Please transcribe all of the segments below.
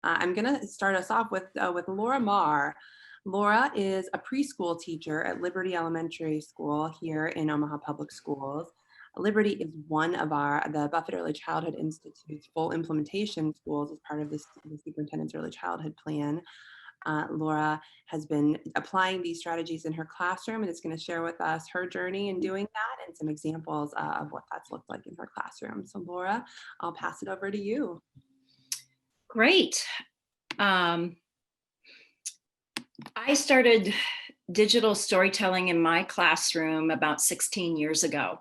I'm going to start us off with Laura Marr. Laura is a preschool teacher at Liberty Elementary School here in Omaha Public Schools. Liberty is one of the Buffett Early Childhood Institute's full implementation schools as part of the superintendent's early childhood plan. Laura has been applying these strategies in her classroom and is going to share with us her journey in doing that and some examples of what that's looked like in her classroom. So Laura, I'll pass it over to you. Great. I started digital storytelling in my classroom about 16 years ago.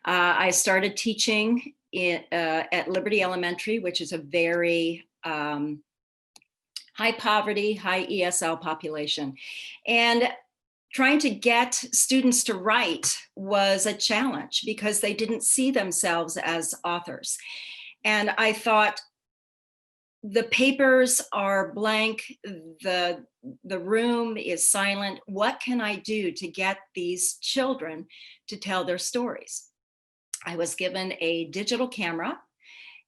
I started teaching at Liberty Elementary, which is a very high poverty, high ESL population. And trying to get students to write was a challenge because they didn't see themselves as authors. And I thought, the papers are blank, the room is silent. What can I do to get these children to tell their stories? I was given a digital camera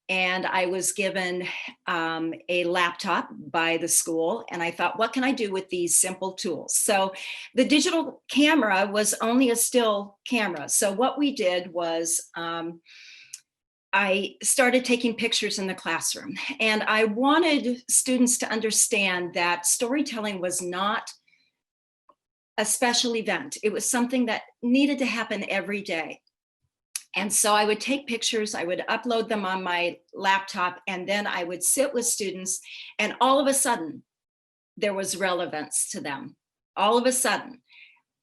and I was given a laptop by the school, and I thought, what can I do with these simple tools? So the digital camera was only a still camera. So what we did was I started taking pictures in the classroom, and I wanted students to understand that storytelling was not a special event. It was something that needed to happen every day. And so I would take pictures, I would upload them on my laptop, and then I would sit with students, and all of a sudden, there was relevance to them. All of a sudden,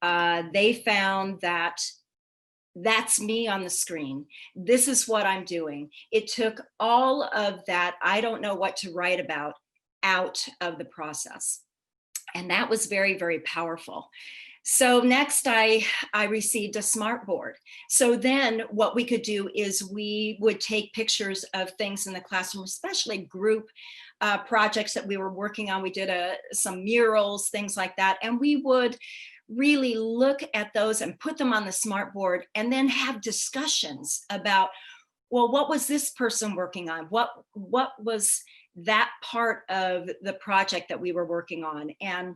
they found that that's me on the screen. This is what I'm doing. It took all of that, I don't know what to write about, out of the process. And that was very, very powerful. So next I received a smart board. So then what we could do is we would take pictures of things in the classroom, especially group projects that we were working on. We did some murals, things like that. And we would really look at those and put them on the smart board and then have discussions about, well, what was this person working on? What was that part of the project that we were working on? And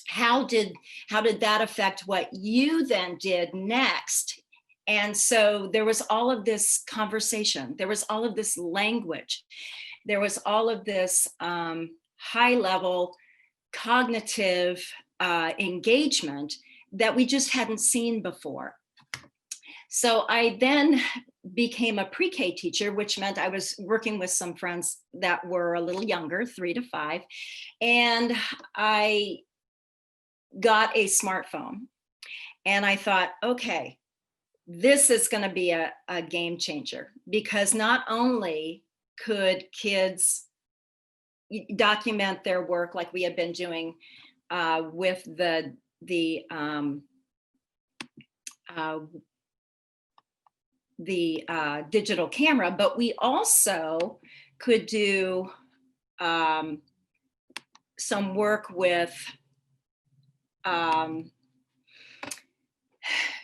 how did that affect what you then did next? And so there was all of this conversation, there was all of this language, there was all of this high level cognitive engagement that we just hadn't seen before. So I then became a pre-K teacher, which meant I was working with some friends that were a little younger, 3 to 5, and I got a smartphone. And I thought, okay, this is going to be a game changer, because not only could kids document their work like we had been doing with the digital camera, but we also could do some work with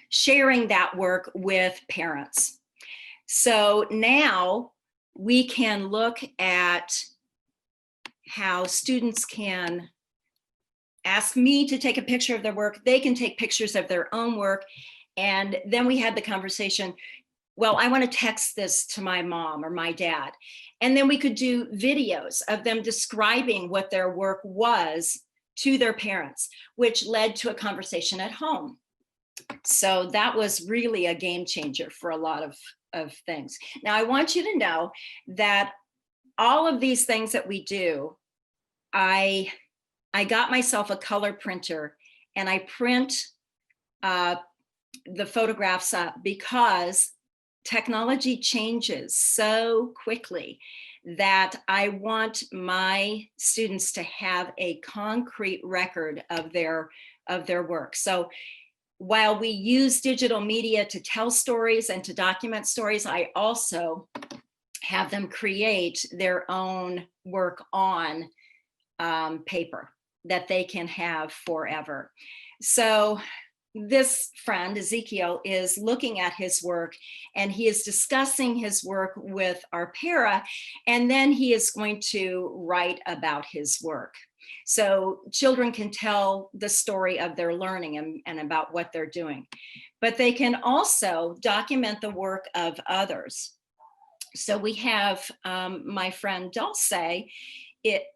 sharing that work with parents. So now we can look at how students can ask me to take a picture of their work. They can take pictures of their own work. And then we had the conversation, well, I want to text this to my mom or my dad. And then we could do videos of them describing what their work was to their parents, which led to a conversation at home. So that was really a game changer for a lot of things. Now, I want you to know that all of these things that we do, I got myself a color printer and I print the photographs up, because technology changes so quickly that I want my students to have a concrete record of their work. So while we use digital media to tell stories and to document stories, I also have them create their own work on paper that they can have forever. So this friend, Ezekiel, is looking at his work, and he is discussing his work with our para, and then he is going to write about his work. So children can tell the story of their learning and about what they're doing, but they can also document the work of others. So we have my friend Dulce.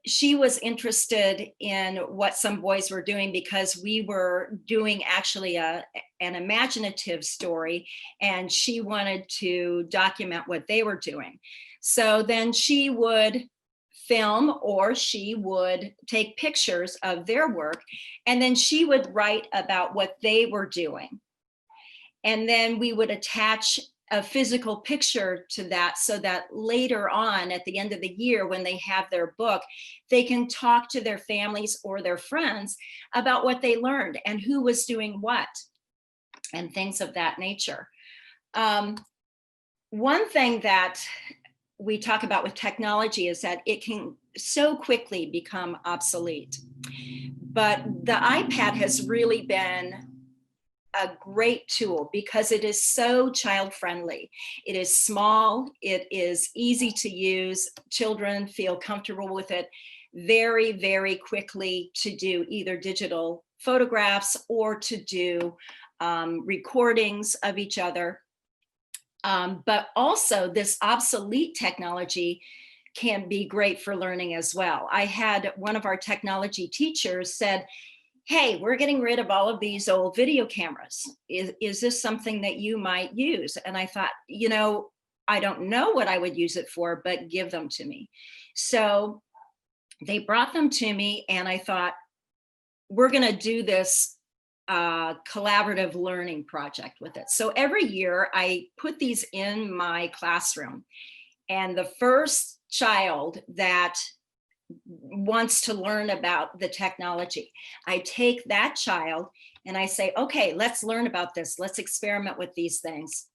She was interested in what some boys were doing because we were doing actually an imaginative story, and she wanted to document what they were doing. So then she would film, or she would take pictures of their work, and then she would write about what they were doing. And then we would attach a physical picture to that, so that later on at the end of the year, when they have their book, they can talk to their families or their friends about what they learned and who was doing what and things of that nature. One thing that we talk about with technology is that it can so quickly become obsolete. But the iPad has really been a great tool because it is so child friendly. It is small, it is easy to use. Children feel comfortable with it very, very quickly to do either digital photographs or to do recordings of each other. But also this obsolete technology can be great for learning as well. I had one of our technology teachers said, hey, we're getting rid of all of these old video cameras. Is this something that you might use? And I thought, I don't know what I would use it for, but give them to me. So they brought them to me, and I thought, we're going to do this collaborative learning project with it. So every year I put these in my classroom, and the first child that wants to learn about the technology, I take that child and I say, okay, let's learn about this. Let's experiment with these things.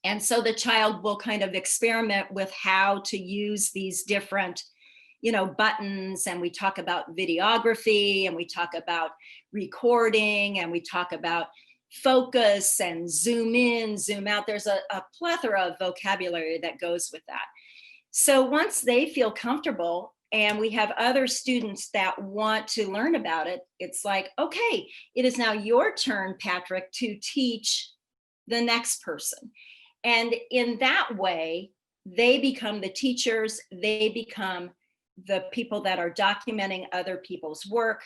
And so the child will kind of experiment with how to use these different, buttons. And we talk about videography, and we talk about recording, and we talk about focus and zoom in, zoom out. There's a plethora of vocabulary that goes with that. So once they feel comfortable, and we have other students that want to learn about it, it's like, okay, it is now your turn, Patrick, to teach the next person. And in that way, they become the teachers, they become the people that are documenting other people's work.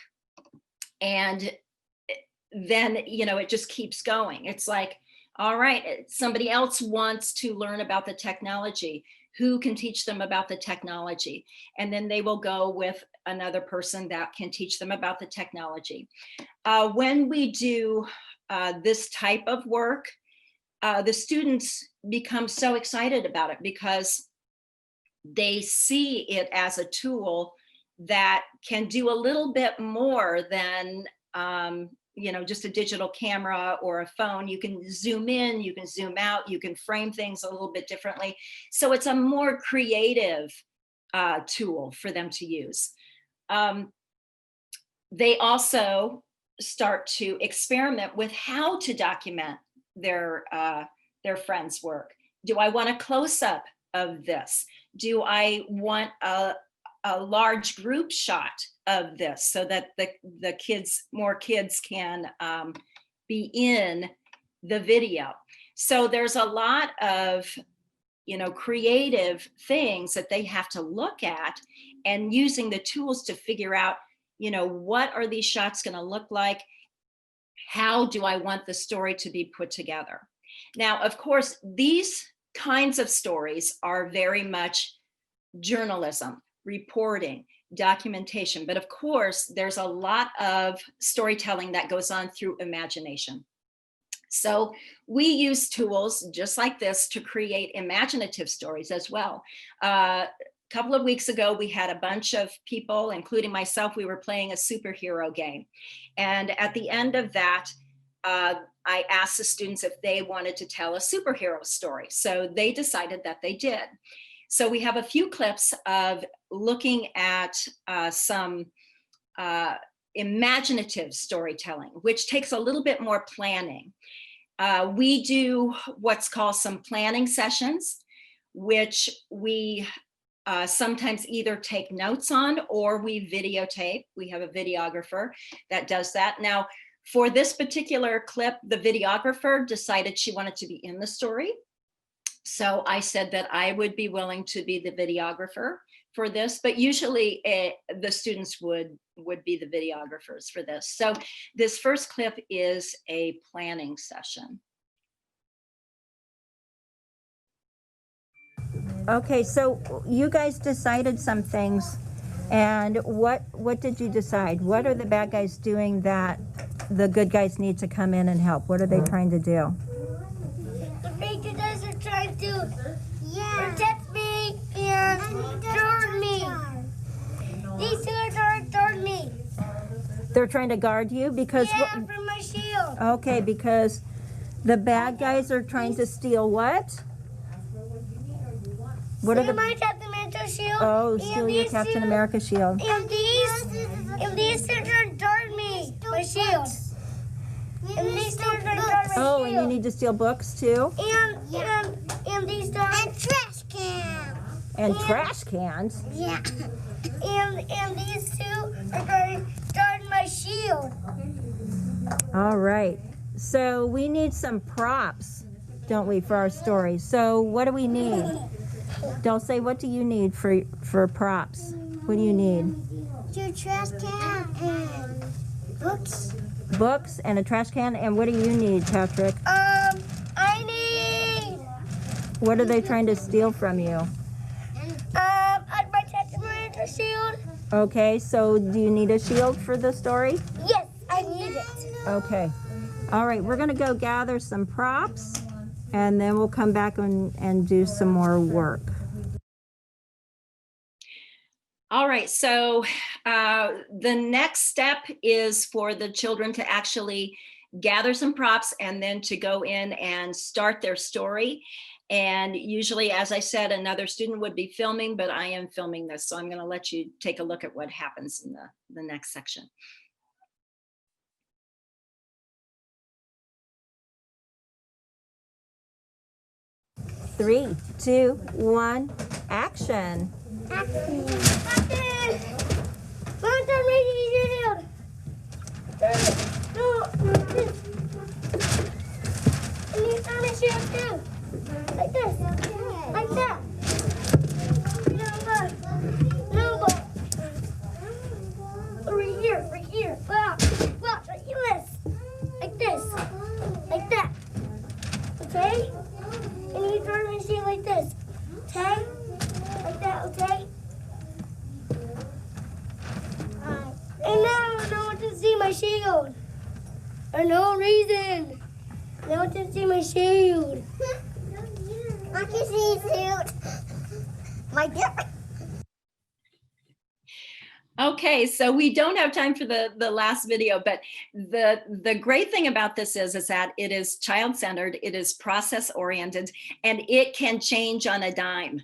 And then, it just keeps going. It's like, all right, somebody else wants to learn about the technology. Who can teach them about the technology? And then they will go with another person that can teach them about the technology. When we do this type of work, the students become so excited about it because they see it as a tool that can do a little bit more than just a digital camera or a phone. You can zoom in, you can zoom out, you can frame things a little bit differently. So it's a more creative tool for them to use. They also start to experiment with how to document their friends' work. Do I want a close-up of this? Do I want a large group shot of this so that more kids can be in the video? So there's a lot of creative things that they have to look at, and using the tools to figure out what are these shots going to look like? How do I want the story to be put together? Now, of course, these kinds of stories are very much journalism, reporting, documentation. But of course, there's a lot of storytelling that goes on through imagination. So we use tools just like this to create imaginative stories as well. A couple of weeks ago, we had a bunch of people, including myself, we were playing a superhero game. And at the end of that, I asked the students if they wanted to tell a superhero story. So they decided that they did. So we have a few clips of looking at some imaginative storytelling, which takes a little bit more planning. We do what's called some planning sessions, which we sometimes either take notes on or we videotape. We have a videographer that does that. Now, for this particular clip, the videographer decided she wanted to be in the story. So I said that I would be willing to be the videographer for this, but usually the students would be the videographers for this. So this first clip is a planning session. Okay, so you guys decided some things, and what did you decide? What are the bad guys doing that the good guys need to come in and help? What are they trying to do? The bad guys are trying to protect me and guard me. These two are trying to guard me. They're trying to guard you because from my shield. okay, because the bad guys are trying to steal what? What are my Captain America shield. Oh, steal your Captain America shield. And these two are trying to guard me. My shield. And these two are trying to guard my shield. Oh, and you need to steal books too? And these two and trash cans. And trash cans? Yeah. And these two are going to guard my shield. All right. So we need some props, don't we, for our story? So what do we need? Dulce, what do you need for props? What do you need? Your trash can and books. Books and a trash can. And what do you need, Patrick? I need. What are they trying to steal from you? My Captain America shield. Okay, so do you need a shield for the story? Yes, I need it. Okay. All right, we're going to go gather some props, and then we'll come back and do some more work. All right, so the next step is for the children to actually gather some props and then to go in and start their story. And usually, as I said, another student would be filming, but I am filming this. So I'm going to let you take a look at what happens in the next section. Three, two, one, action. Captain! Captain, ready shield. No. I need to my shield too. Like this. Like that. No. Right here. Wow. Right here. Like this. Like that. Okay? And you turn my shield like this. Okay? Like that, okay? And now no one can see my shield. For no reason. No one can see my shield. I can see shield. My God. Okay, so we don't have time for the last video, but the great thing about this is that it is child-centered, it is process-oriented, and it can change on a dime.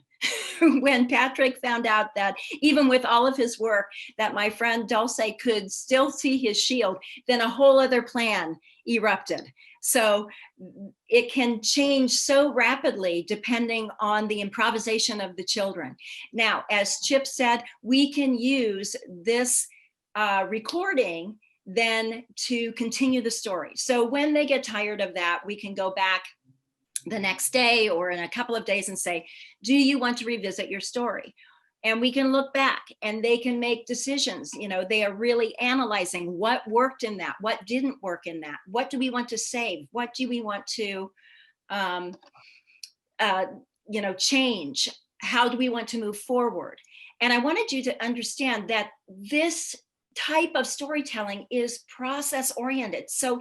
When Patrick found out that even with all of his work, that my friend Dulce could still see his shield, then a whole other plan erupted. So it can change so rapidly depending on the improvisation of the children. Now, as Chip said, we can use this recording then to continue the story. So when they get tired of that, we can go back the next day or in a couple of days and say, do you want to revisit your story? And we can look back and they can make decisions. You know, they are really analyzing what worked in that, what didn't work in that, what do we want to save, what do we want to, change, how do we want to move forward? And I wanted you to understand that this type of storytelling is process oriented. So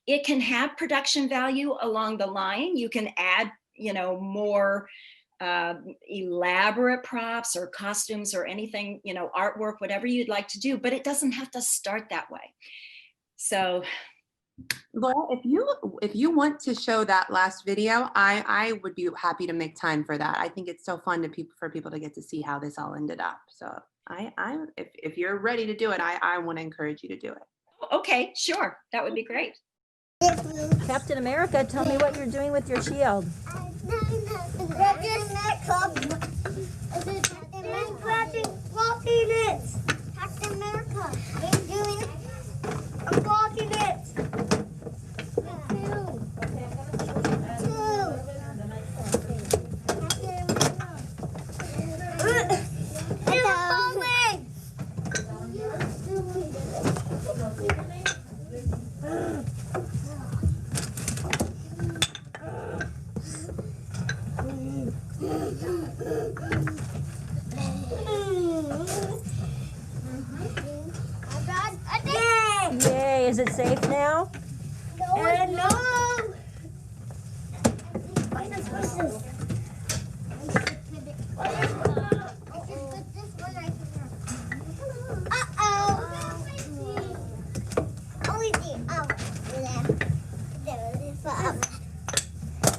it can have production value along the line. You can add, more elaborate props or costumes or anything, artwork, whatever you'd like to do, but it doesn't have to start that way. So Laura, if you want to show that last video, I would be happy to make time for that. I think it's so fun for people to get to see how this all ended up. So If you're ready to do it, I want to encourage you to do it. Okay, sure. That would be great. Captain America, tell me what you're doing with your shield. Captain America, I'm doing it. I'm blocking it. Yay, is it safe now? No.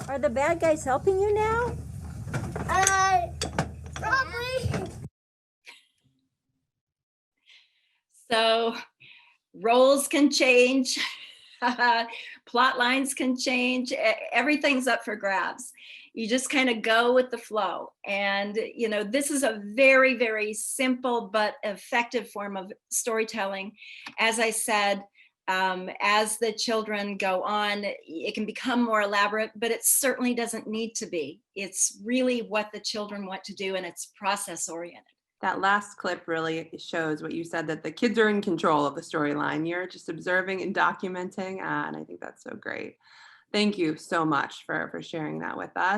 Are the bad guys helping you now? Probably. So roles can change, plot lines can change, everything's up for grabs. You just kind of go with the flow. And, you know, this is a very, very simple but effective form of storytelling. As I said, as the children go on, it can become more elaborate, but it certainly doesn't need to be. It's really what the children want to do, and it's process oriented. That last clip really shows what you said, that the kids are in control of the storyline. You're just observing and documenting, and I think that's so great. Thank you so much for sharing that with us.